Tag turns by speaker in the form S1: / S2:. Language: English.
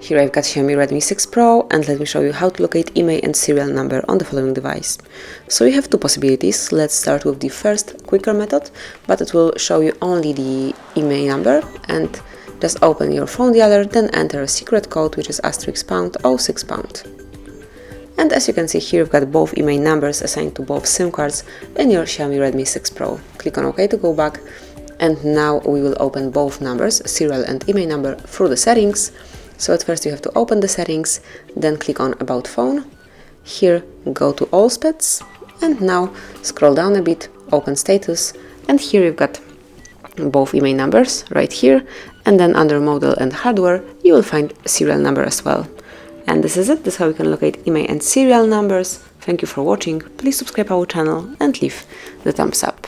S1: Here I've got Xiaomi Redmi 6 Pro, and let me show you how to locate IMEI and serial number on the following device. So you have two possibilities. Let's start with the first, quicker method, but it will show you only the IMEI number, and just open your phone dialer, then enter a secret code, which is *#06#. And as you can see here, you've got both IMEI numbers assigned to both SIM cards in your Xiaomi Redmi 6 Pro. Click on OK to go back, and now we will open both numbers, serial and IMEI number, through the settings. So at first you have to open the settings, then click on About Phone. Here go to All Specs, and now scroll down a bit, open Status, and here you've got both IMEI numbers right here, and then under Model and Hardware you will find serial number as well. And this is it. This is how you can locate IMEI and serial numbers. Thank you for watching. Please subscribe our channel and leave the thumbs up.